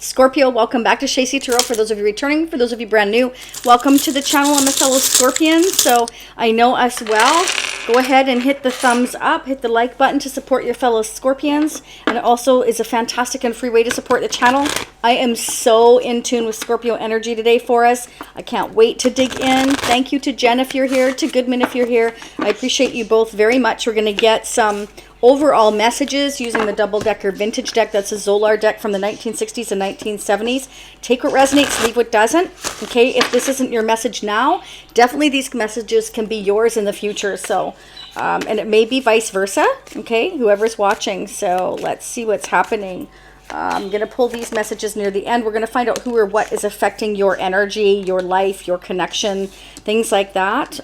Scorpio, welcome back to Shacey Tarot. For those of you returning, for those of you brand new, welcome to the channel. I'm a fellow Scorpion, so I know us well. Go ahead and hit the thumbs up, hit the like button to support your fellow Scorpions. And it also is a fantastic and free way to support the channel. I am so in tune with Scorpio energy today for us. I can't wait to dig in. Thank you to Jen if you're here, to Goodman if you're here. I appreciate you both very much. We're going to get some overall messages using the double-decker vintage deck. That's a Zolar deck from the 1960s and 1970s. Take what resonates, leave what doesn't. Okay, if this isn't your message now, definitely these messages can be yours in the future. So, and it may be vice versa. Okay, whoever's watching. So let's see what's happening. I'm going to pull these messages near the end. We're going to find out who or what is affecting your energy, your life, your connection, things like that.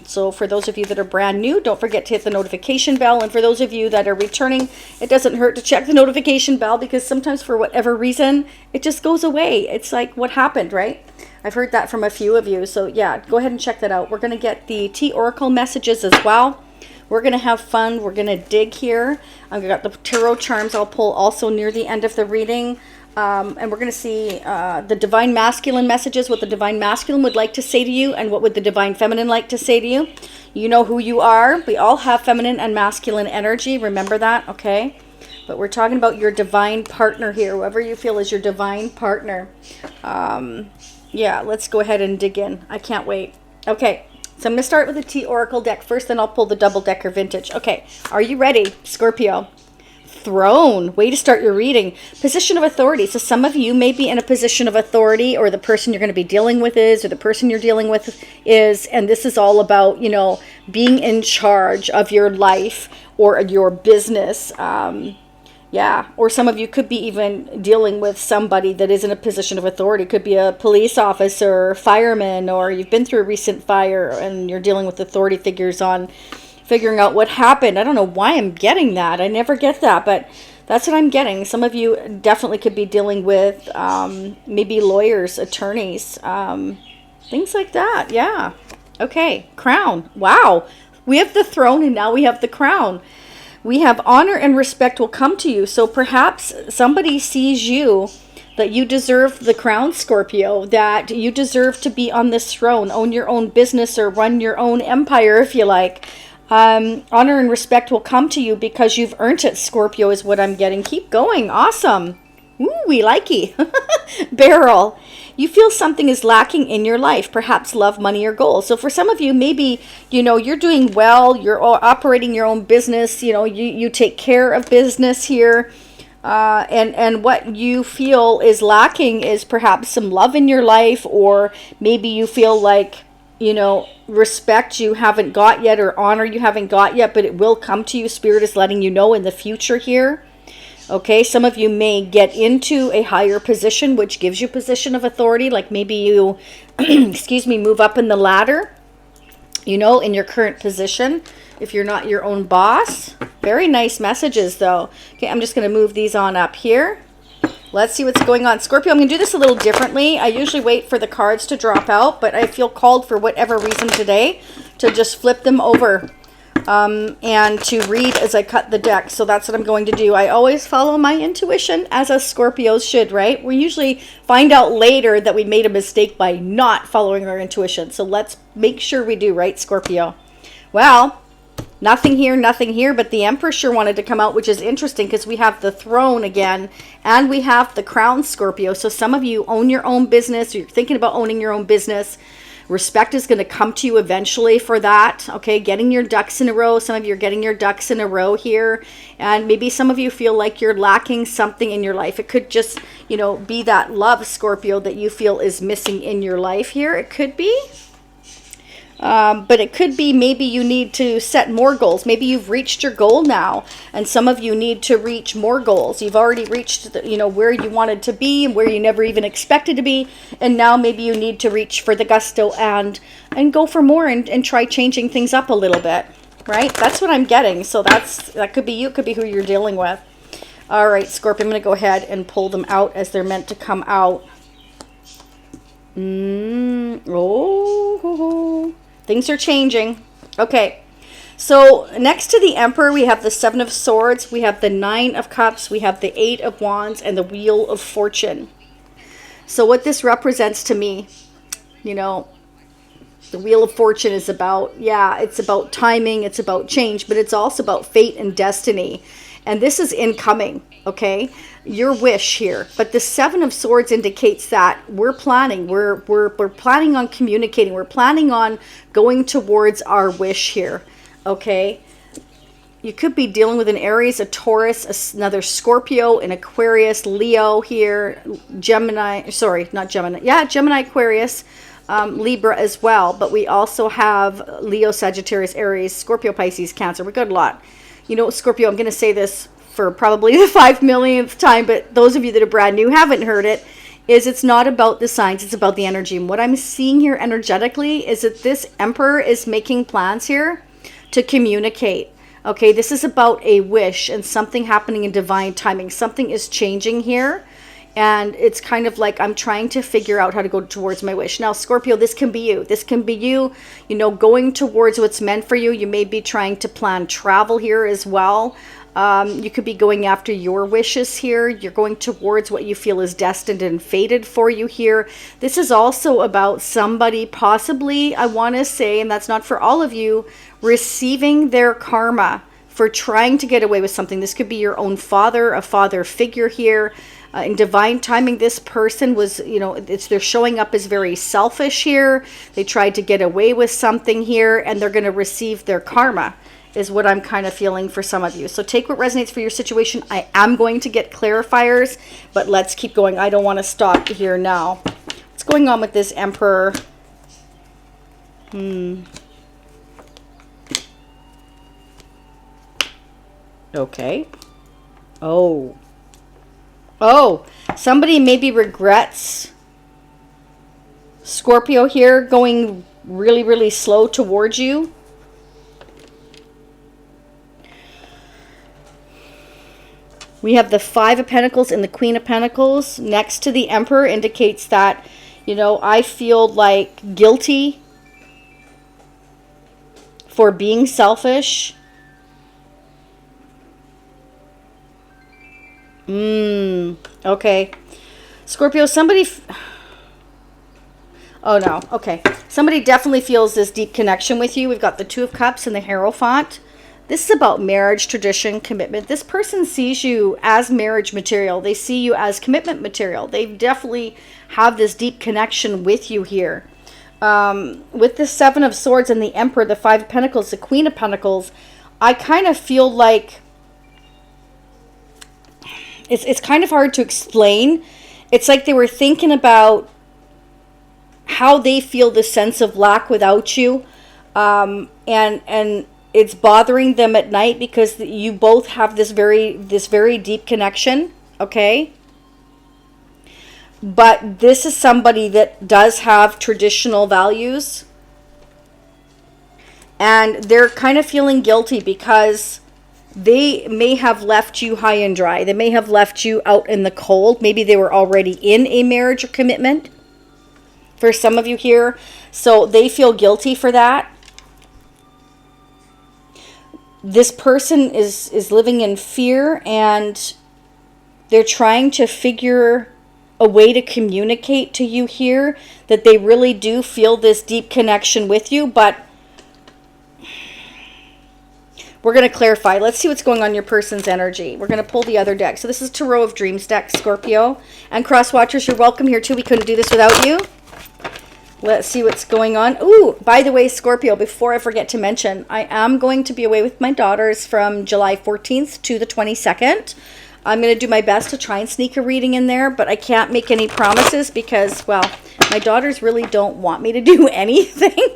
So for those of you that are brand new, don't forget to hit the notification bell. And for those of you that are returning, it doesn't hurt to check the notification bell, because sometimes for whatever reason, it just goes away. It's like, what happened, right? I've heard that from a few of you. So yeah, go ahead and check that out. We're going to get the T Oracle messages as well. We're going to have fun. We're going to dig here. I've got the tarot charms I'll pull also near the end of the reading. And we're going to see the Divine Masculine messages, what the Divine Masculine would like to say to you, and what would the Divine Feminine like to say to you. You know who you are. We all have feminine and masculine energy. Remember that, okay? But we're talking about your divine partner here, whoever you feel is your divine partner. Yeah, let's go ahead and dig in. I can't wait. Okay. So I'm going to start with the T Oracle deck first, then I'll pull the double-decker vintage. Okay, are you ready, Scorpio? Throne. Way to start your reading. Position of authority. So some of you may be in a position of authority, or the person you're going to be dealing with is, or the person you're dealing with is, and this is all about, you know, being in charge of your life or your business. Yeah, or some of you could be even dealing with somebody that is in a position of authority. Could be a police officer, fireman, or you've been through a recent fire and you're dealing with authority figures on figuring out what happened. I don't know why I'm getting that. I never get that, but that's what I'm getting. Some of you definitely could be dealing with maybe lawyers, attorneys, things like that. Yeah. Okay, crown. Wow. We have the throne and now we have the crown. We have honor and respect will come to you. So perhaps somebody sees you, that you deserve the crown, Scorpio, that you deserve to be on this throne, own your own business or run your own empire if you like. Honor and respect will come to you because you've earned it, Scorpio, is what I'm getting. Keep going. Awesome. Ooh, we likey. Barrel. You feel something is lacking in your life, perhaps love, money, or goals. So for some of you, maybe, you know, you're doing well, you're operating your own business, you know, you take care of business here. And what you feel is lacking is perhaps some love in your life, or maybe you feel like, you know, respect you haven't got yet, or honor you haven't got yet, but it will come to you. Spirit is letting you know in the future here. Okay, some of you may get into a higher position, which gives you position of authority. Like maybe you, excuse me, move up in the ladder, you know, in your current position, if you're not your own boss. Very nice messages, though. Okay, I'm just going to move these on up here. Let's see what's going on. Scorpio, I'm going to do this a little differently. I usually wait for the cards to drop out, but I feel called for whatever reason today to just flip them over. And to read as I cut the deck. So that's what I'm going to do. I always follow my intuition, as us Scorpios should, right? We usually find out later that we made a mistake by not following our intuition. So let's make sure we do, right, Scorpio? Well, nothing here, but the Empress sure wanted to come out, which is interesting because we have the throne again, and we have the crown, Scorpio. So some of you own your own business, or you're thinking about owning your own business. Respect is going to come to you eventually for that. Okay, getting your ducks in a row. Some of you are getting your ducks in a row here. And maybe some of you feel like you're lacking something in your life. It could just, you know, be that love, Scorpio, that you feel is missing in your life here. It could be. But it could be maybe you need to set more goals. Maybe you've reached your goal now, and some of you need to reach more goals. You've already reached, you know, where you wanted to be and where you never even expected to be, and now maybe you need to reach for the gusto and go for more and try changing things up a little bit, right? That's what I'm getting. So that could be you, could be who you're dealing with. All right, Scorpio, I'm going to go ahead and pull them out as they're meant to come out. Oh. Things are changing. Okay. So next to the Emperor, we have the Seven of Swords, we have the Nine of Cups, we have the Eight of Wands, and the Wheel of Fortune. So what this represents to me, you know, the Wheel of Fortune is about, yeah, it's about timing, it's about change, but it's also about fate and destiny. And this is incoming, okay? Your wish here. But the Seven of Swords indicates that we're planning. We're planning on communicating. We're planning on going towards our wish here, okay? You could be dealing with an Aries, a Taurus, another Scorpio, an Aquarius, Leo here, Gemini, sorry, not Gemini. Yeah, Gemini, Aquarius, Libra as well. But we also have Leo, Sagittarius, Aries, Scorpio, Pisces, Cancer. We got a lot. You know, Scorpio, I'm going to say this for probably the 5 millionth time, but those of you that are brand new haven't heard it, is it's not about the signs, it's about the energy. And what I'm seeing here energetically is that this Emperor is making plans here to communicate. Okay, this is about a wish and something happening in divine timing. Something is changing here. And it's kind of like I'm trying to figure out how to go towards my wish. Now, Scorpio, this can be you. This can be you, you know, going towards what's meant for you. You may be trying to plan travel here as well. You could be going after your wishes here. You're going towards what you feel is destined and fated for you here. This is also about somebody possibly, I want to say, and that's not for all of you, receiving their karma for trying to get away with something. This could be your own father, a father figure here. In divine timing, this person was, you know, they're showing up as very selfish here. They tried to get away with something here, and they're going to receive their karma, is what I'm kind of feeling for some of you. So take what resonates for your situation. I am going to get clarifiers, but let's keep going. I don't want to stop here now. What's going on with this Emperor? Okay. Oh, somebody maybe regrets Scorpio here going really, really slow towards you. We have the Five of Pentacles and the Queen of Pentacles next to the Emperor indicates that, you know, I feel like guilty for being selfish. Okay. Scorpio, somebody... Oh, no. Okay. Somebody definitely feels this deep connection with you. We've got the Two of Cups and the Hierophant. This is about marriage, tradition, commitment. This person sees you as marriage material. They see you as commitment material. They definitely have this deep connection with you here. With the Seven of Swords and the Emperor, the Five of Pentacles, the Queen of Pentacles, I kind of feel like it's kind of hard to explain. It's like they were thinking about how they feel the sense of lack without you. And it's bothering them at night because you both have this very deep connection, okay? But this is somebody that does have traditional values. And they're kind of feeling guilty because they may have left you high and dry. They may have left you out in the cold. Maybe they were already in a marriage or commitment for some of you here. So they feel guilty for that. This person is living in fear and they're trying to figure a way to communicate to you here that they really do feel this deep connection with you, but we're going to clarify. Let's see what's going on in your person's energy. We're going to pull the other deck. So this is Tarot of Dreams deck, Scorpio. And cross watchers, you're welcome here too. We couldn't do this without you. Let's see what's going on. Ooh, by the way, Scorpio, before I forget to mention, I am going to be away with my daughters from July 14th to the 22nd. I'm going to do my best to try and sneak a reading in there, but I can't make any promises because, well, my daughters really don't want me to do anything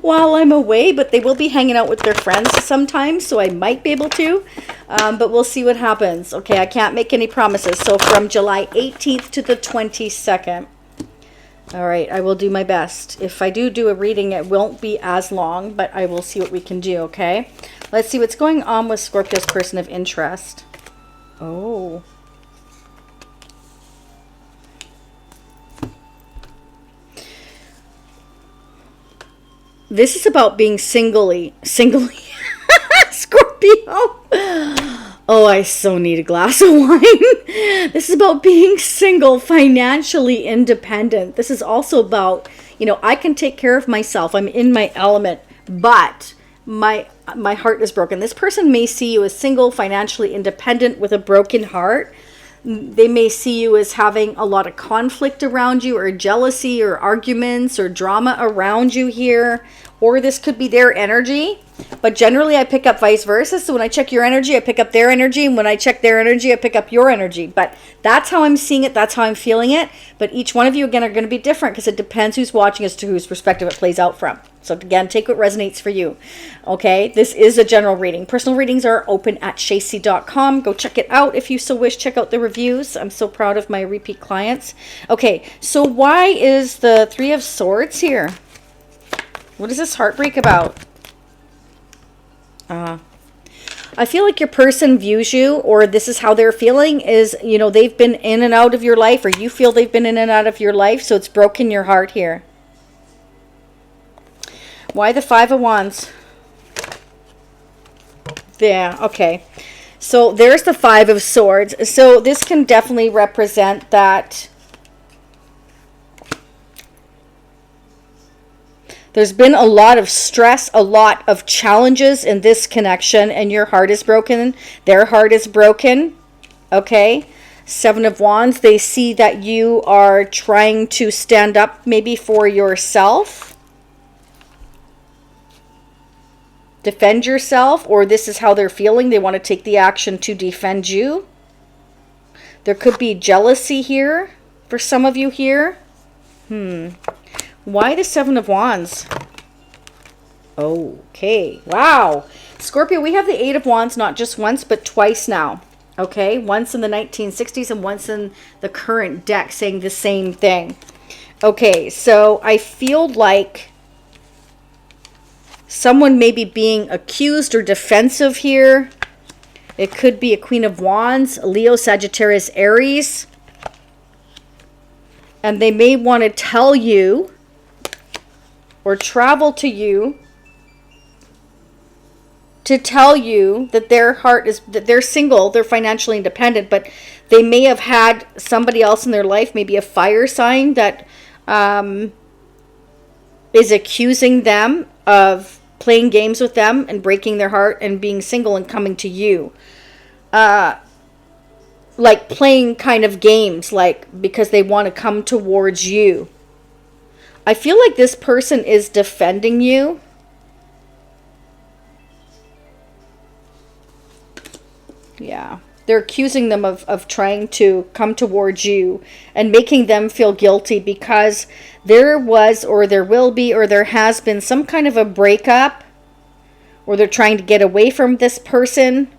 while I'm away, but they will be hanging out with their friends sometimes, so I might be able to, but we'll see what happens. Okay, I can't make any promises. So from July 18th to the 22nd. All right, I will do my best. If I do a reading, it won't be as long, but I will see what we can do, okay? Let's see what's going on with Scorpio's person of interest. Oh. This is about being singly Scorpio. Oh, I so need a glass of wine. This is about being single, financially independent. This is also about, you know, I can take care of myself. I'm in my element, but my heart is broken. This person may see you as single, financially independent with a broken heart. They may see you as having a lot of conflict around you, or jealousy, or arguments, or drama around you here. Or this could be their energy. But generally, I pick up vice versa. So when I check your energy, I pick up their energy. And when I check their energy, I pick up your energy. But that's how I'm seeing it. That's how I'm feeling it. But each one of you, again, are going to be different because it depends who's watching as to whose perspective it plays out from. So again, take what resonates for you. Okay, this is a general reading. Personal readings are open at shacy.com. Go check it out if you so wish. Check out the reviews. I'm so proud of my repeat clients. Okay, so why is the Three of Swords here? What is this heartbreak about? I feel like your person views you, or this is how they're feeling, is, you know, they've been in and out of your life, or you feel they've been in and out of your life, so it's broken your heart here. Why the Five of Wands? Yeah, okay. So there's the Five of Swords. So this can definitely represent that there's been a lot of stress, a lot of challenges in this connection, and your heart is broken. Their heart is broken. Okay. Seven of Wands. They see that you are trying to stand up maybe for yourself. Defend yourself, or this is how they're feeling. They want to take the action to defend you. There could be jealousy here for some of you here. Why the Seven of Wands? Okay. Wow. Scorpio, we have the Eight of Wands not just once, but twice now. Okay. Once in the 1960s and once in the current deck saying the same thing. Okay. So I feel like someone may be being accused or defensive here. It could be a Queen of Wands, Leo, Sagittarius, Aries. And they may want to tell you or travel to you to tell you that their heart is, that they're single, they're financially independent, but they may have had somebody else in their life, maybe a fire sign that is accusing them of playing games with them and breaking their heart and being single and coming to you. Like playing kind of games, like because they want to come towards you. I feel like this person is defending you. Yeah. They're accusing them of trying to come towards you and making them feel guilty because there was, or there will be, or there has been some kind of a breakup, or they're trying to get away from this person.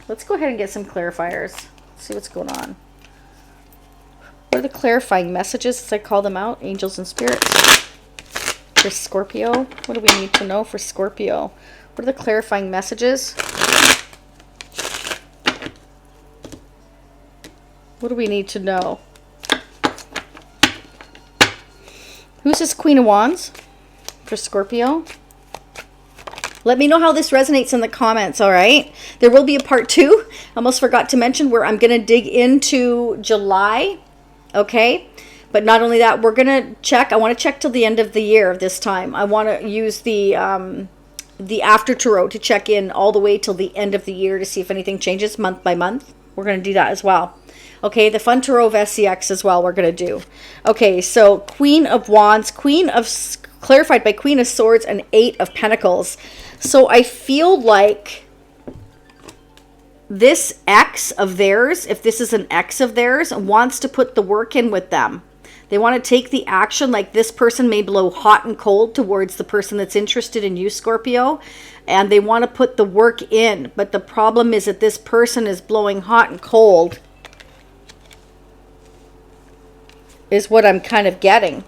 Let's go ahead and get some clarifiers. See what's going on. What are the clarifying messages, as I call them out? Angels and spirits. For Scorpio. What do we need to know for Scorpio? What are the clarifying messages? What do we need to know? Who's this Queen of Wands for Scorpio? Let me know how this resonates in the comments, all right? There will be a part 2. Almost forgot to mention where I'm going to dig into July, okay? But not only that, we're going to check. I want to check till the end of the year this time. I want to use the After Tarot to check in all the way till the end of the year to see if anything changes month by month. We're going to do that as well. Okay, the Fun Tarot of SCX as well we're going to do. Okay, so Queen of Wands, clarified by Queen of Swords and Eight of Pentacles. So I feel like this ex of theirs, if this is an ex of theirs, wants to put the work in with them. They want to take the action, like this person may blow hot and cold towards the person that's interested in you, Scorpio, and they want to put the work in. But the problem is that this person is blowing hot and cold, is what I'm kind of getting.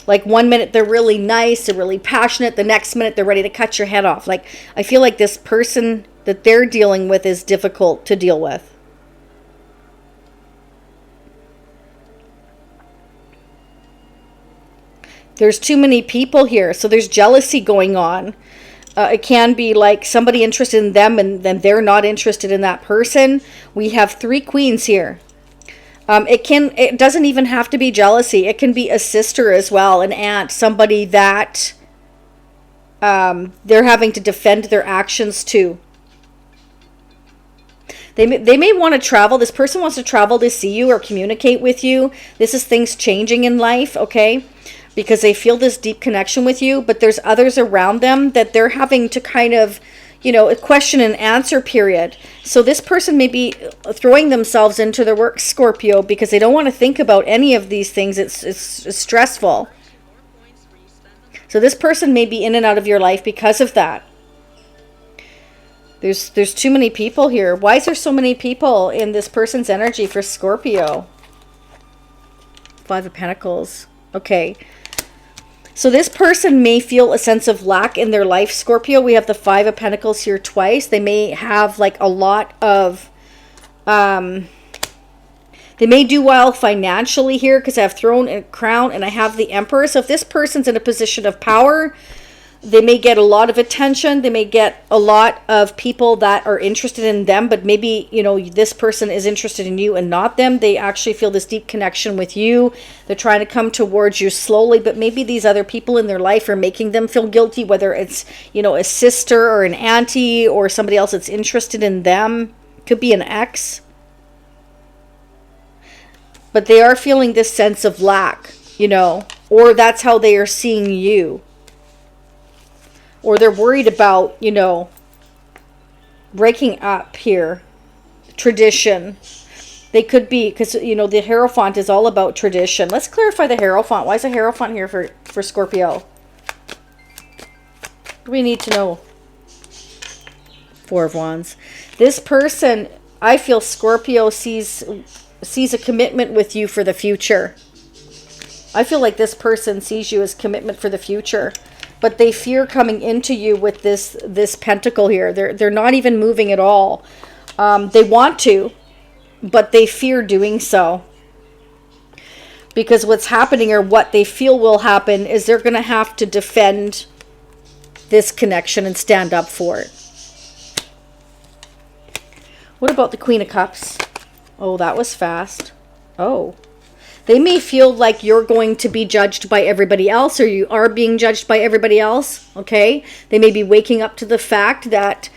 Like 1 minute they're really nice, they're really passionate, the next minute they're ready to cut your head off. Like, I feel like this person that they're dealing with is difficult to deal with. There's too many people here. So there's jealousy going on. It can be like somebody interested in them and then they're not interested in that person. We have 3 queens here. It doesn't even have to be jealousy. It can be a sister as well, an aunt, somebody that they're having to defend their actions to. They may want to travel. This person wants to travel to see you or communicate with you. This is things changing in life, okay? Because they feel this deep connection with you, but there's others around them that they're having to kind of, you know, a question and answer period. So this person may be throwing themselves into their work, Scorpio, because they don't want to think about any of these things. It's stressful. So this person may be in and out of your life because of that. There's too many people here. Why is there so many people in this person's energy for Scorpio? 5 of Pentacles. Okay. So this person may feel a sense of lack in their life, Scorpio. We have the 5 of Pentacles here twice. They may have like a lot of... they may do well financially here because I have Throne and Crown and I have the Emperor. So if this person's in a position of power, they may get a lot of attention. They may get a lot of people that are interested in them, but maybe, you know, this person is interested in you and not them. They actually feel this deep connection with you. They're trying to come towards you slowly, but maybe these other people in their life are making them feel guilty, whether it's, you know, a sister or an auntie or somebody else that's interested in them. Could be an ex. But they are feeling this sense of lack, you know, or that's how they are seeing you. Or they're worried about, you know, breaking up here. Tradition. They could be, because, you know, the Hierophant is all about tradition. Let's clarify the Hierophant. Why is a Hierophant here for Scorpio? What do we need to know? 4 of Wands. This person, I feel Scorpio sees a commitment with you for the future. I feel like this person sees you as commitment for the future. But they fear coming into you with this pentacle here. They're not even moving at all. They want to, but they fear doing so. Because what's happening, or what they feel will happen, is they're going to have to defend this connection and stand up for it. What about the Queen of Cups? Oh, that was fast. Oh. They may feel like you're going to be judged by everybody else, or you are being judged by everybody else, okay? They may be waking up to the fact that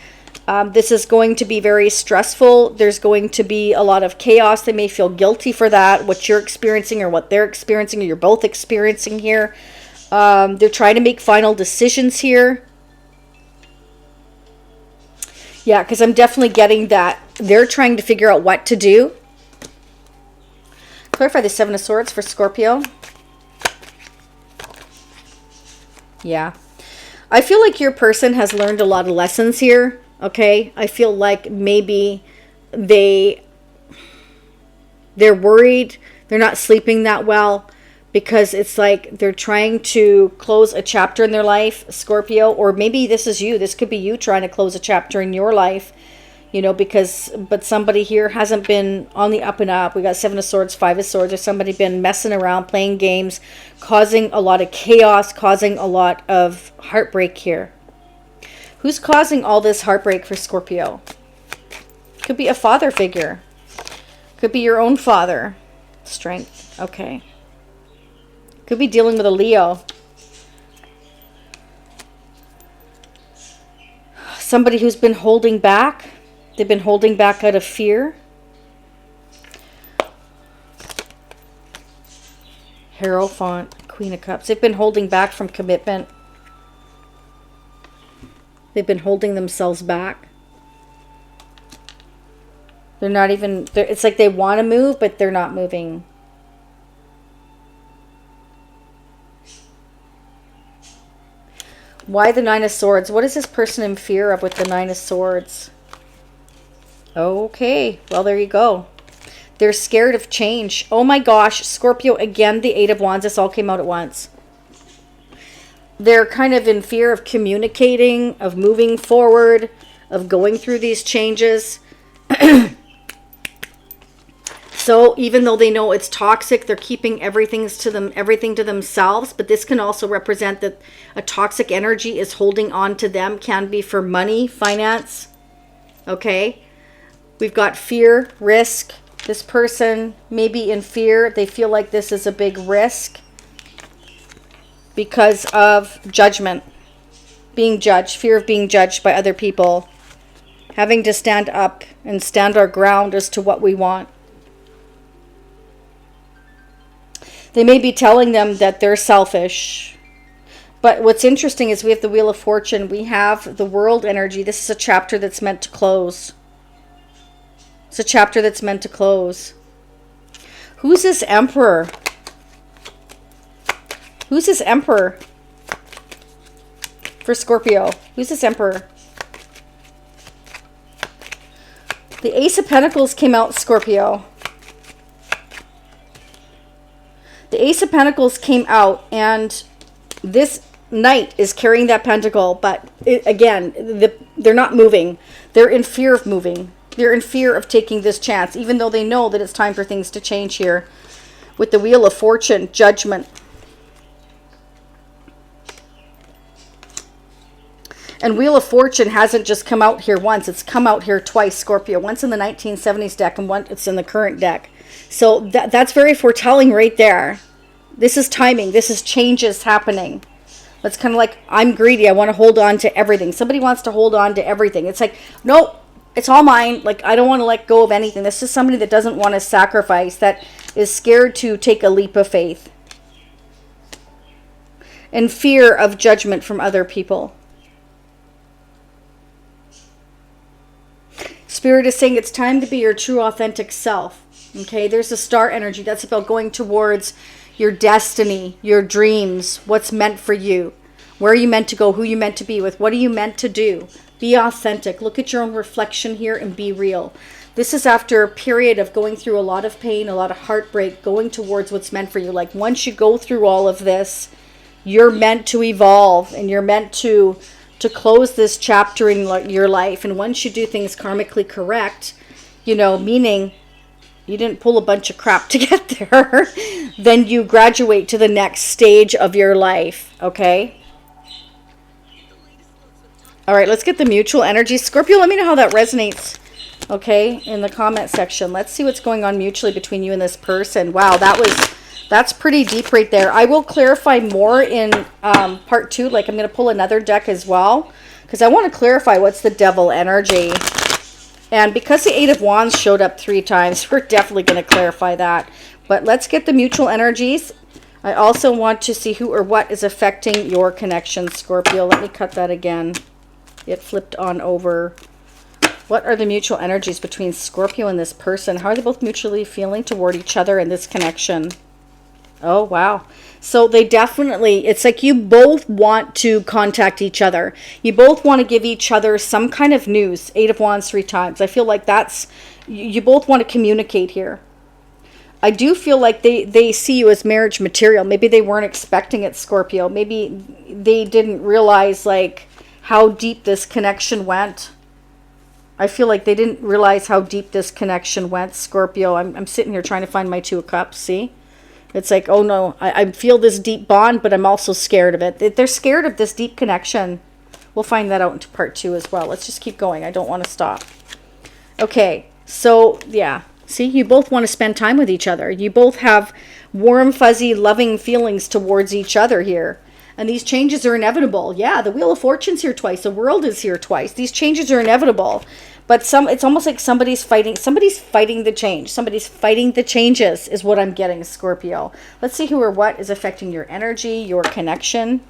this is going to be very stressful. There's going to be a lot of chaos. They may feel guilty for that, what you're experiencing or what they're experiencing, or you're both experiencing here. They're trying to make final decisions here. Yeah, because I'm definitely getting that they're trying to figure out what to do. Clarify the 7 of Swords for Scorpio. Yeah. I feel like your person has learned a lot of lessons here. Okay. I feel like maybe they're worried. They're not sleeping that well because it's like they're trying to close a chapter in their life, Scorpio, or maybe this is you. This could be you trying to close a chapter in your life. You know, but somebody here hasn't been on the up and up. We got 7 of Swords, 5 of Swords, or somebody been messing around, playing games, causing a lot of chaos, causing a lot of heartbreak here. Who's causing all this heartbreak for Scorpio? Could be a father figure. Could be your own father. Strength. Okay. Could be dealing with a Leo. Somebody who's been holding back. They've been holding back out of fear. Hierophant, Queen of Cups. They've been holding back from commitment. They've been holding themselves back. They're not even... It's like they want to move, but they're not moving. Why the 9 of Swords? What is this person in fear of with the 9 of Swords? Okay, well, there you go. They're scared of change. Oh my gosh, Scorpio, again, the 8 of Wands. This all came out at once. They're kind of in fear of communicating, of moving forward, of going through these changes. So even though they know it's toxic, they're keeping everything to themselves. But this can also represent that a toxic energy is holding on to them. Can be for money, finance. Okay. We've got fear, risk. This person may be in fear. They feel like this is a big risk because of judgment. Being judged. Fear of being judged by other people. Having to stand up and stand our ground as to what we want. They may be telling them that they're selfish. But what's interesting is we have the Wheel of Fortune. We have the World energy. This is a chapter that's meant to close. It's a chapter that's meant to close. Who's this Emperor? Who's this Emperor? For Scorpio. Who's this Emperor? The Ace of Pentacles came out, Scorpio. The Ace of Pentacles came out, and this Knight is carrying that pentacle, but they're not moving. They're in fear of moving. They're in fear of taking this chance, even though they know that it's time for things to change here. With the Wheel of Fortune, Judgment. And Wheel of Fortune hasn't just come out here once. It's come out here twice, Scorpio. Once in the 1970s deck and once it's in the current deck. So that's very foretelling right there. This is timing. This is changes happening. That's kind of like, I'm greedy. I want to hold on to everything. Somebody wants to hold on to everything. It's like, nope, it's all mine. Like, I don't want to let go of anything. This is somebody that doesn't want to sacrifice, that is scared to take a leap of faith. And fear of judgment from other people. Spirit is saying it's time to be your true, authentic self. Okay, there's a star energy. That's about going towards your destiny, your dreams, what's meant for you. Where are you meant to go? Who you meant to be with? What are you meant to do? Be authentic. Look at your own reflection here and be real. This is after a period of going through a lot of pain, a lot of heartbreak, going towards what's meant for you. Like, once you go through all of this, you're meant to evolve, and you're meant to close this chapter in your life. And once you do things karmically correct, meaning you didn't pull a bunch of crap to get there, then you graduate to the next stage of your life, okay? All right, let's get the mutual energy. Scorpio, let me know how that resonates, okay, in the comment section. Let's see what's going on mutually between you and this person. Wow, that's pretty deep right there. I will clarify more in part 2. Like, I'm going to pull another deck as well, because I want to clarify what's the Devil energy. And because the 8 of Wands showed up 3 times, we're definitely going to clarify that. But let's get the mutual energies. I also want to see who or what is affecting your connection, Scorpio. Let me cut that again. It flipped on over. What are the mutual energies between Scorpio and this person? How are they both mutually feeling toward each other in this connection? Oh, wow. So they definitely, it's like you both want to contact each other. You both want to give each other some kind of news. 8 of Wands 3 times. I feel like you both want to communicate here. I do feel like they see you as marriage material. Maybe they weren't expecting it, Scorpio. Maybe they didn't realize how deep this connection went. I feel like they didn't realize how deep this connection went, Scorpio. I'm sitting here trying to find my 2 of Cups, see? It's like, oh no, I feel this deep bond, but I'm also scared of it. They're scared of this deep connection. We'll find that out into part 2 as well. Let's just keep going. I don't want to stop. Okay, so yeah. See, you both want to spend time with each other. You both have warm, fuzzy, loving feelings towards each other here. And these changes are inevitable. Yeah, the Wheel of Fortune's here twice. The World is here twice. These changes are inevitable. But it's almost like somebody's fighting the change. Somebody's fighting the changes is what I'm getting, Scorpio. Let's see who or what is affecting your energy, your connection.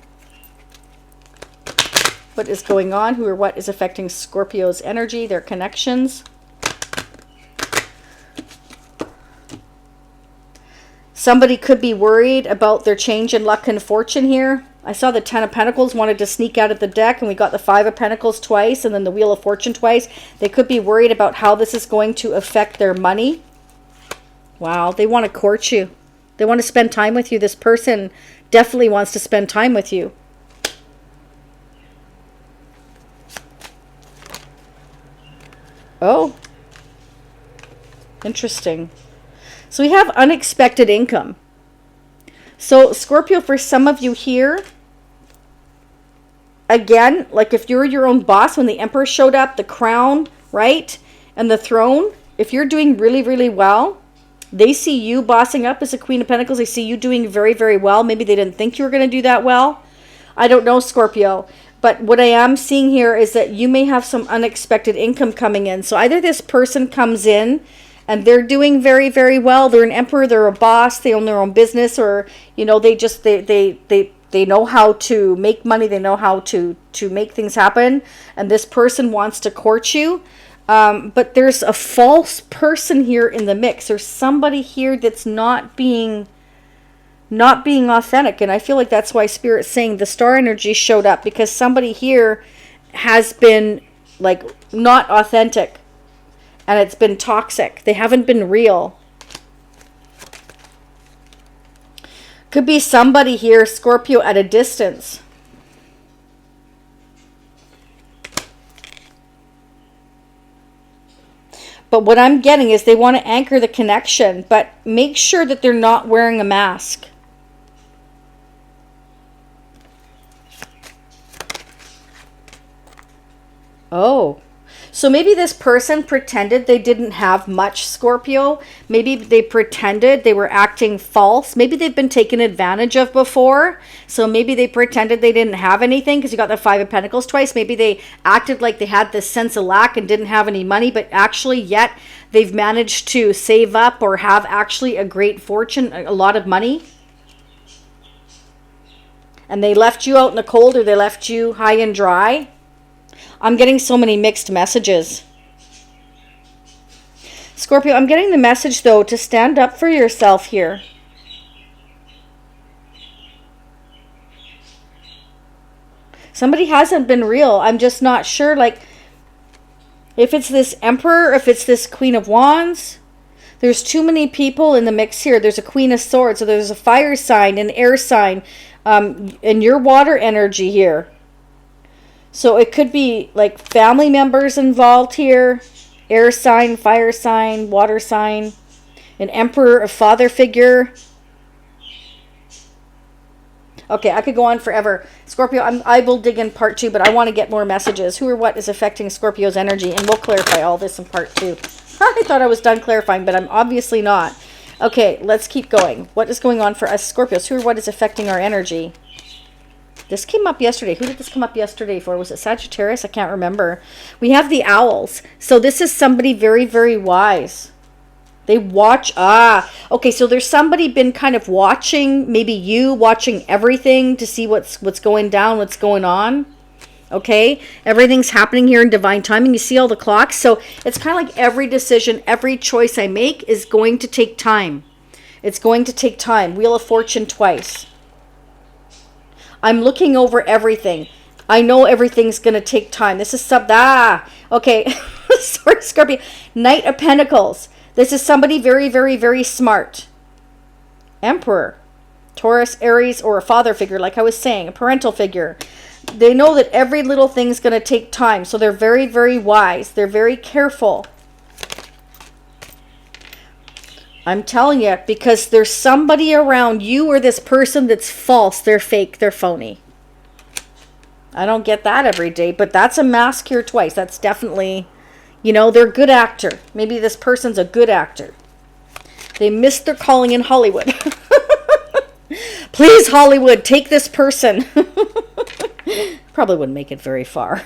What is going on? Who or what is affecting Scorpio's energy, their connections? Somebody could be worried about their change in luck and fortune here. I saw the 10 of Pentacles wanted to sneak out of the deck, and we got the 5 of Pentacles twice, and then the Wheel of Fortune twice. They could be worried about how this is going to affect their money. Wow, they want to court you. They want to spend time with you. This person definitely wants to spend time with you. Oh. Interesting. So we have unexpected income. So Scorpio, for some of you here, again, like if you're your own boss, when the Emperor showed up, the crown, right? And the throne, if you're doing really, really well, they see you bossing up as a Queen of Pentacles. They see you doing very, very well. Maybe they didn't think you were going to do that well. I don't know, Scorpio. But what I am seeing here is that you may have some unexpected income coming in. So either this person comes in and they're doing very, very well. They're an emperor. They're a boss. They own their own business, or, you know, they know how to make money. They know how to make things happen. And this person wants to court you. But there's a false person here in the mix. There's somebody here that's not being authentic. And I feel like that's why Spirit's saying the star energy showed up, because somebody here has been like not authentic. And it's been toxic. They haven't been real. Could be somebody here, Scorpio, at a distance. But what I'm getting is they want to anchor the connection, but make sure that they're not wearing a mask. Oh. So maybe this person pretended they didn't have much, Scorpio. Maybe they pretended they were acting false. Maybe they've been taken advantage of before. So maybe they pretended they didn't have anything because you got the Five of Pentacles twice. Maybe they acted like they had this sense of lack and didn't have any money, but actually yet they've managed to save up or have actually a great fortune, a lot of money. And they left you out in the cold, or they left you high and dry. I'm getting so many mixed messages. Scorpio, I'm getting the message, though, to stand up for yourself here. Somebody hasn't been real. I'm just not sure, like, if it's this Emperor, if it's this Queen of Wands. There's too many people in the mix here. There's a Queen of Swords, so there's a fire sign, an air sign, and your water energy here. So it could be like family members involved here. Air sign, fire sign, water sign. An emperor, a father figure. Okay, I could go on forever. Scorpio, I will dig in part 2, but I want to get more messages. Who or what is affecting Scorpio's energy? And we'll clarify all this in part 2. I thought I was done clarifying, but I'm obviously not. Okay, let's keep going. What is going on for us Scorpios? Who or what is affecting our energy? This came up yesterday. Who did this come up yesterday for? Was it Sagittarius? I can't remember. We have the owls. So this is somebody very, very wise. They watch. Okay. So there's somebody been kind of watching, maybe you watching everything to see what's going down, what's going on. Okay. Everything's happening here in divine timing. You see all the clocks. So it's kind of like every decision, every choice I make is going to take time. It's going to take time. Wheel of Fortune twice. I'm looking over everything. I know everything's going to take time. This is okay. Sorry, Scorpio. Knight of Pentacles. This is somebody very, very, very smart. Emperor. Taurus, Aries, or a father figure, like I was saying, a parental figure. They know that every little thing's going to take time. So they're very, very wise. They're very careful. I'm telling you, because there's somebody around you or this person that's false. They're fake. They're phony. I don't get that every day, but that's a mask here twice. That's definitely, you know, they're a good actor. Maybe this person's a good actor. They missed their calling in Hollywood. Please, Hollywood, take this person. Probably wouldn't make it very far.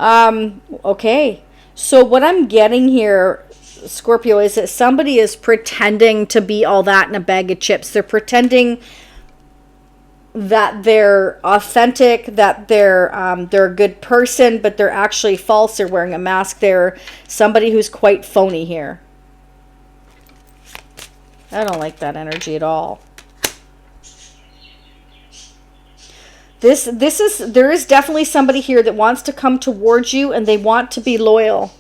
Okay. So what I'm getting here, Scorpio, is that somebody is pretending to be all that in a bag of chips. They're pretending that they're authentic, that they're a good person, but they're actually false. They're wearing a mask. They're somebody who's quite phony here. I don't like that energy at all. There is definitely somebody here that wants to come towards you and they want to be loyal.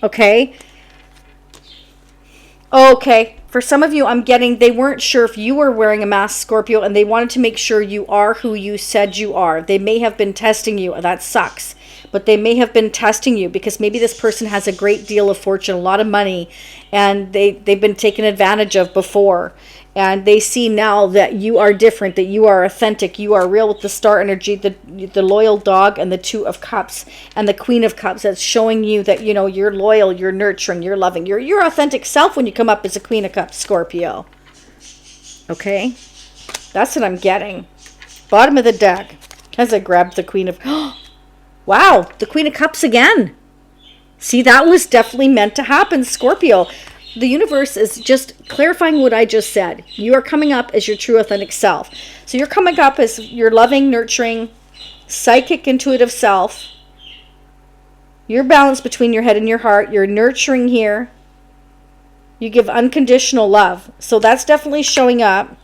Okay. Okay. For some of you, I'm getting they weren't sure if you were wearing a mask, Scorpio, and they wanted to make sure you are who you said you are. They may have been testing you. That sucks. but they may have been testing you because maybe this person has a great deal of fortune, a lot of money, and they've been taken advantage of before. And they see now that you are different, that you are authentic, you are real with the star energy, the loyal dog, and the Two of Cups, and the Queen of Cups. That's showing you that, you know, you're loyal, you're nurturing, you're loving. You're your authentic self when you come up as a Queen of Cups, Scorpio. Okay? That's what I'm getting. Bottom of the deck. As I grabbed the Queen of... Wow! The Queen of Cups again. See, that was definitely meant to happen, Scorpio. The universe is just clarifying what I just said. You are coming up as your true authentic self. So you're coming up as your loving, nurturing, psychic, intuitive self. You're balanced between your head and your heart. You're nurturing here. You give unconditional love. So that's definitely showing up.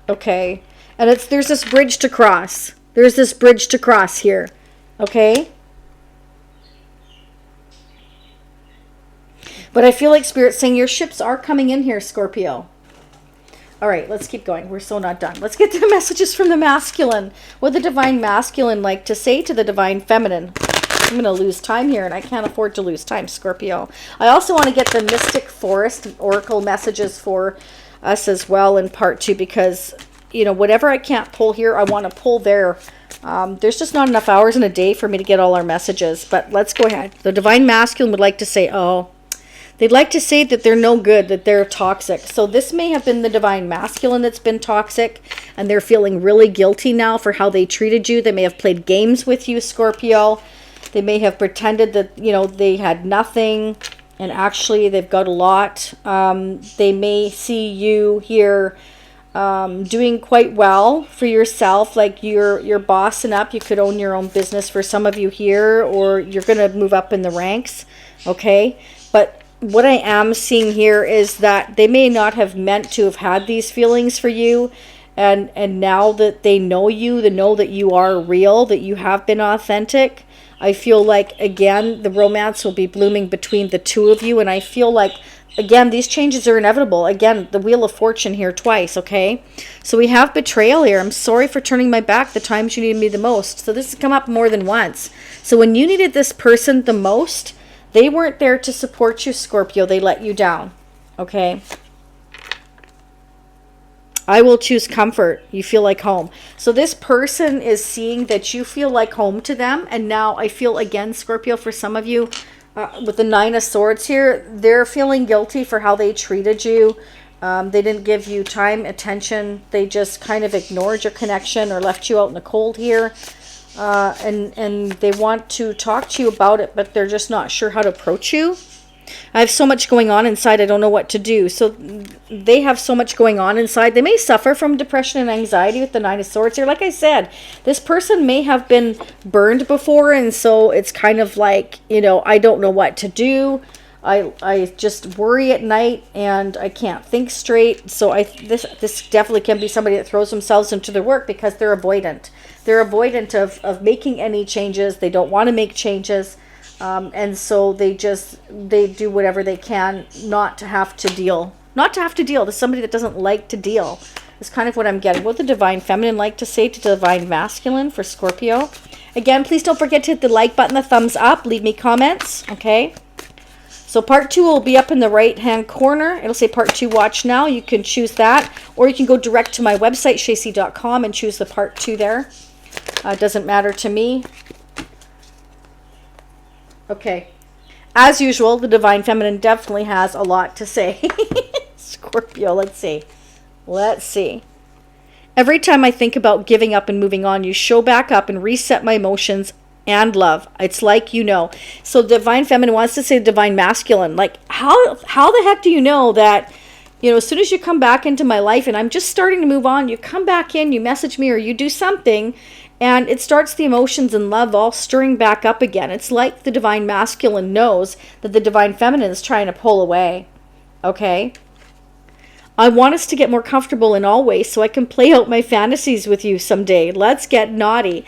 Okay. And there's this bridge to cross. There's this bridge to cross here. Okay. But I feel like Spirit's saying your ships are coming in here, Scorpio. All right, let's keep going. We're still not done. Let's get to the messages from the masculine. What the divine masculine like to say to the divine feminine. I'm going to lose time here, and I can't afford to lose time, Scorpio. I also want to get the Mystic Forest Oracle messages for us as well in part 2 because, you know, whatever I can't pull here, I want to pull there. There's just not enough hours in a day for me to get all our messages. But let's go ahead. The divine masculine would like to say, they'd like to say that they're no good, that they're toxic. So this may have been the divine masculine that's been toxic, and they're feeling really guilty now for how they treated you. They may have played games with you, Scorpio. They may have pretended that, you know, they had nothing, and actually they've got a lot. They may see you here doing quite well for yourself, like you're bossing up. You could own your own business for some of you here, or you're going to move up in the ranks, okay? But what I am seeing here is that they may not have meant to have had these feelings for you, and now that they know you, they know that you are real, that you have been authentic. I feel like, again, the romance will be blooming between the two of you, and I feel like, again, these changes are inevitable. Again, the Wheel of Fortune here twice, okay? So we have betrayal here. I'm sorry for turning my back the times you needed me the most. So this has come up more than once. So when you needed this person the most, they weren't there to support you, Scorpio. They let you down, okay? I will choose comfort. You feel like home. So this person is seeing that you feel like home to them. And now I feel, again, Scorpio, for some of you, with the Nine of Swords here, they're feeling guilty for how they treated you. They didn't give you time, attention. They just kind of ignored your connection or left you out in the cold here. And they want to talk to you about it, but they're just not sure how to approach you. I have so much going on inside, I don't know what to do. So they have so much going on inside. They may suffer from depression and anxiety with the Nine of Swords here. Like I said, this person may have been burned before, and so it's kind of like, you know, I don't know what to do. I just worry at night, and I can't think straight. So this definitely can be somebody that throws themselves into their work because they're avoidant. They're avoidant of making any changes. They don't want to make changes. And so they do whatever they can not to have to deal. Not to have to deal. To somebody that doesn't like to deal. Is kind of what I'm getting. What the divine feminine like to say to the divine masculine for Scorpio. Again, please don't forget to hit the like button, the thumbs up. Leave me comments. Okay. So part 2 will be up in the right hand corner. It'll say part 2 watch now. You can choose that. Or you can go direct to my website, shacy.com, and choose the part 2 there. It doesn't matter to me. Okay. As usual, the divine feminine definitely has a lot to say. Scorpio, let's see. Let's see. Every time I think about giving up and moving on, you show back up and reset my emotions and love. It's like, you know. So divine feminine wants to say divine masculine. Like, how the heck do you know that, you know, as soon as you come back into my life and I'm just starting to move on, you come back in, you message me, or you do something, and it starts the emotions and love all stirring back up again. It's like the divine masculine knows that the divine feminine is trying to pull away. Okay? I want us to get more comfortable in all ways so I can play out my fantasies with you someday. Let's get naughty.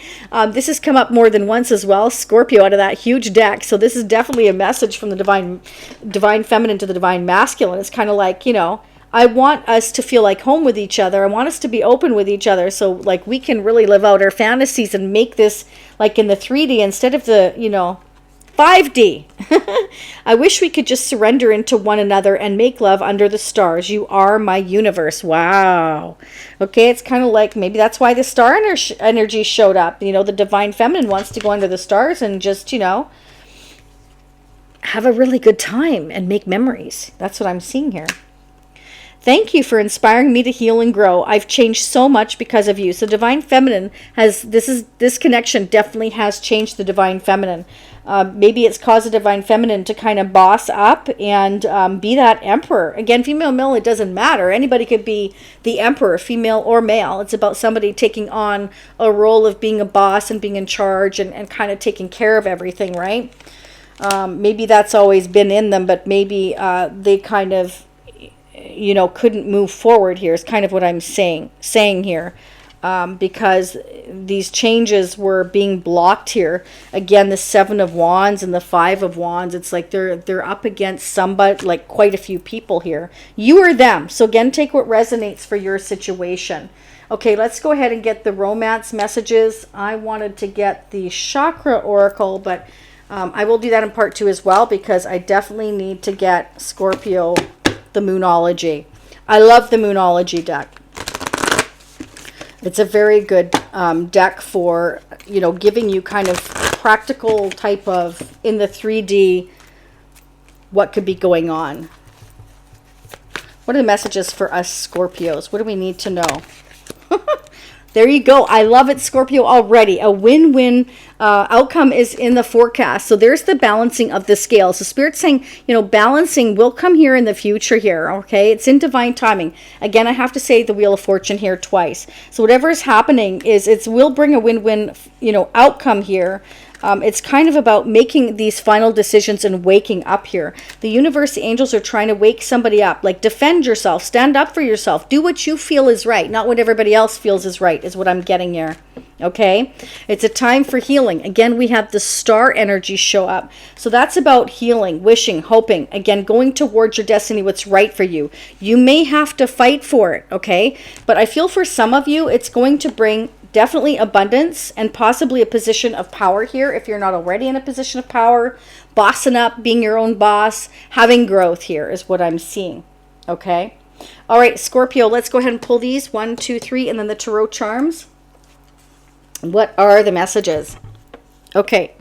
This has come up more than once as well, Scorpio, out of that huge deck. So this is definitely a message from the divine feminine to the divine masculine. It's kind of like, you know, I want us to feel like home with each other. I want us to be open with each other, so like we can really live out our fantasies and make this like in the 3D instead of the, 5D. I wish we could just surrender into one another and make love under the stars. You are my universe. Wow. Okay, it's kind of like maybe that's why the star energy showed up. The divine feminine wants to go under the stars and just, have a really good time and make memories. That's what I'm seeing here. Thank you for inspiring me to heal and grow. I've changed so much because of you. So divine feminine this connection definitely has changed the divine feminine. Maybe it's caused the divine feminine to kind of boss up and be that emperor. Again, female, male, it doesn't matter. Anybody could be the emperor, female or male. It's about somebody taking on a role of being a boss and being in charge and kind of taking care of everything, right? Maybe that's always been in them, but maybe they kind of couldn't move forward here is kind of what I'm saying here, because these changes were being blocked here. Again, the 7 of Wands and the 5 of Wands, it's like they're up against somebody, like quite a few people here. You or them. So again, take what resonates for your situation. Okay, let's go ahead and get the romance messages. I wanted to get the chakra oracle, but I will do that in part 2 as well, because I definitely need to get Scorpio the Moonology. I love the Moonology deck. It's a very good deck for, giving you kind of practical type of, in the 3D, what could be going on. What are the messages for us Scorpios? What do we need to know? There you go. I love it, Scorpio, already. A win-win outcome is in the forecast. So there's the balancing of the scales. The Spirit's saying, balancing will come here in the future here, okay? It's in divine timing. Again, I have to say the Wheel of Fortune here twice. So whatever is happening it will bring a win-win, outcome here. It's kind of about making these final decisions and waking up here. The universe, the angels are trying to wake somebody up. Like, defend yourself. Stand up for yourself. Do what you feel is right, not what everybody else feels is right, is what I'm getting here. Okay? It's a time for healing. Again, we have the star energy show up. So that's about healing, wishing, hoping. Again, going towards your destiny, what's right for you. You may have to fight for it, okay? But I feel for some of you, it's going to bring definitely abundance and possibly a position of power here if you're not already in a position of power. Bossing up, being your own boss, having growth here is what I'm seeing. Okay? All right, Scorpio, let's go ahead and pull these. 1, 2, 3, and then the Tarot Charms. What are the messages? Okay.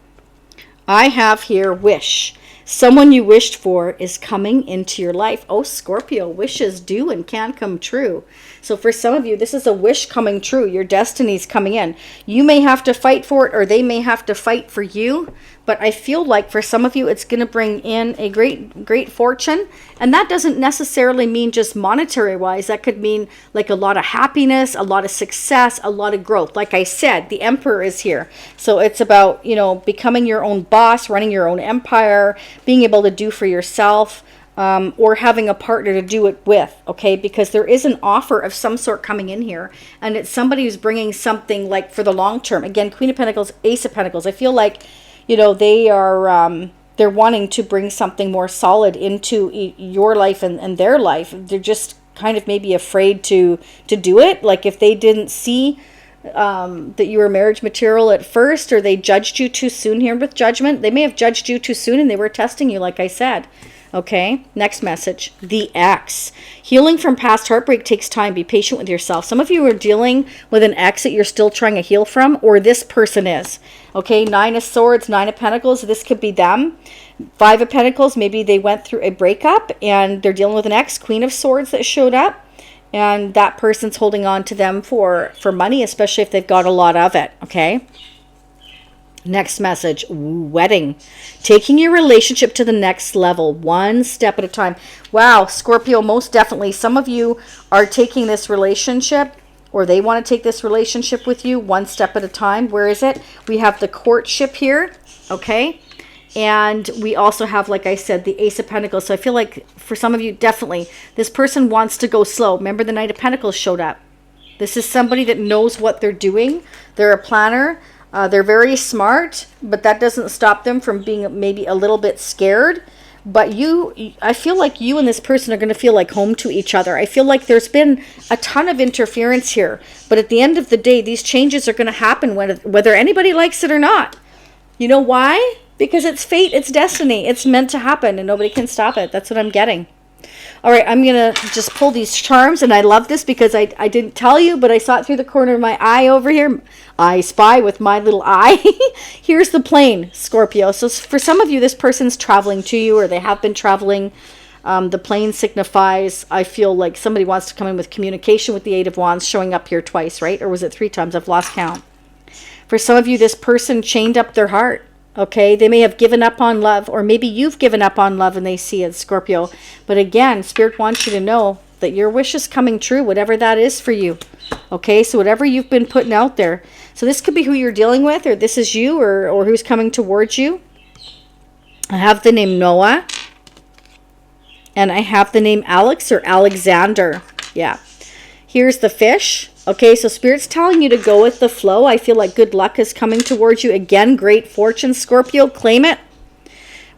I have here wish. Someone you wished for is coming into your life. Oh, Scorpio, wishes do and can come true. So for some of you, this is a wish coming true. Your destiny's coming in. You may have to fight for it, or they may have to fight for you. But I feel like for some of you, it's going to bring in a great fortune. And that doesn't necessarily mean just monetary wise. That could mean like a lot of happiness, a lot of success, a lot of growth. Like I said, the Emperor is here. So it's about, becoming your own boss, running your own empire, being able to do for yourself, or having a partner to do it with, okay? Because there is an offer of some sort coming in here, and it's somebody who's bringing something like for the long term. Again, Queen of Pentacles, Ace of Pentacles. I feel like, they are, they're wanting to bring something more solid into your life and their life. They're just kind of maybe afraid to do it. Like if they didn't see that you were marriage material at first, or they judged you too soon here with judgment. They may have judged you too soon and they were testing you, like I said. Okay, next message, the X. Healing from past heartbreak takes time. Be patient with yourself. Some of you are dealing with an ex that you're still trying to heal from, or this person is. Okay, 9 of Swords, 9 of Pentacles, this could be them. 5 of Pentacles, maybe they went through a breakup and they're dealing with an ex. Queen of Swords that showed up, and that person's holding on to them for money, especially if they've got a lot of it, okay? Next message, wedding. Taking your relationship to the next level, one step at a time. Wow, Scorpio, most definitely. Some of you are taking this relationship, or they want to take this relationship with you one step at a time. Where is it? We have the courtship here, okay? And we also have, like I said, the Ace of Pentacles. So I feel like for some of you, definitely, this person wants to go slow. Remember, the Knight of Pentacles showed up. This is somebody that knows what they're doing. They're a planner. They're very smart, but that doesn't stop them from being maybe a little bit scared, But I feel like you and this person are going to feel like home to each other. I feel like there's been a ton of interference here. But at the end of the day, these changes are going to happen whether anybody likes it or not. You know why? Because it's fate, it's destiny. It's meant to happen and nobody can stop it. That's what I'm getting. All right, I'm going to just pull these charms, and I love this because I didn't tell you, but I saw it through the corner of my eye over here. I spy with my little eye. Here's the plane, Scorpio. So for some of you, this person's traveling to you, or they have been traveling. The plane signifies, I feel like somebody wants to come in with communication with the Eight of Wands showing up here twice, right? Or was it 3 times? I've lost count. For some of you, this person chained up their heart. Okay, they may have given up on love, or maybe you've given up on love and they see it, Scorpio. But again, Spirit wants you to know that your wish is coming true, whatever that is for you. Okay, so whatever you've been putting out there. So this could be who you're dealing with, or this is you, or who's coming towards you. I have the name Noah. And I have the name Alex or Alexander. Yeah. Here's the fish. Okay, so Spirit's telling you to go with the flow. I feel like good luck is coming towards you. Again, great fortune, Scorpio. Claim it.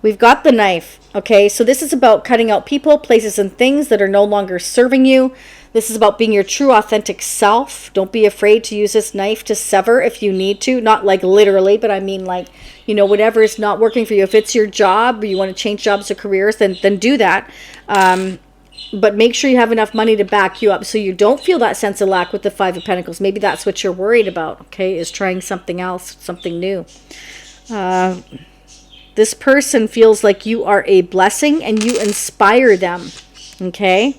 We've got the knife. Okay, so this is about cutting out people, places, and things that are no longer serving you. This is about being your true, authentic self. Don't be afraid to use this knife to sever if you need to. Not like literally, but I mean like, you know, whatever is not working for you. If it's your job, or you want to change jobs or careers, then do that. But make sure you have enough money to back you up so you don't feel that sense of lack with the Five of Pentacles. Maybe that's what you're worried about, okay, is trying something else, something new. This person feels like you are a blessing and you inspire them, okay?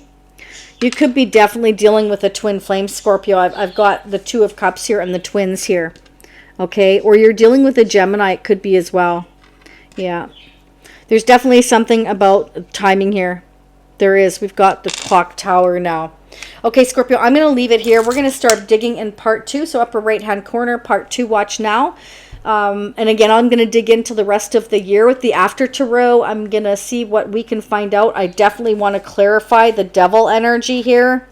You could be definitely dealing with a twin flame, Scorpio. I've got the Two of Cups here and the twins here, okay? Or you're dealing with a Gemini, it could be as well. Yeah. There's definitely something about timing here. There is. We've got the clock tower now. Okay, Scorpio, I'm going to leave it here. We're going to start digging in part 2. So upper right-hand corner, part 2, watch now. And again, I'm going to dig into the rest of the year with the After Tarot. I'm going to see what we can find out. I definitely want to clarify the devil energy here.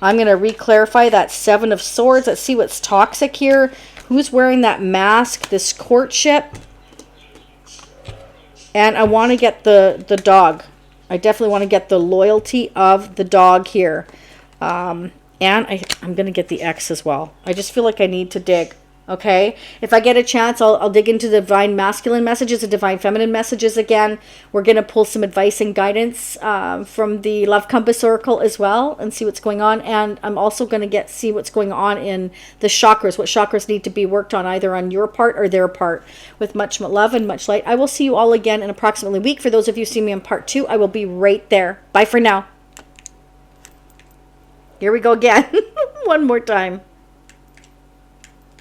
I'm going to re-clarify that Seven of Swords. Let's see what's toxic here. Who's wearing that mask? This courtship. And I want to get the dog. I definitely want to get the loyalty of the dog here. And I'm going to get the X as well. I just feel like I need to dig. Okay? If I get a chance, I'll dig into the divine masculine messages and divine feminine messages again. We're going to pull some advice and guidance from the Love Compass Oracle as well and see what's going on. And I'm also going to see what's going on in the chakras. What chakras need to be worked on either on your part or their part. With much love and much light. I will see you all again in approximately a week. For those of you who see me in part 2, I will be right there. Bye for now. Here we go again. One more time.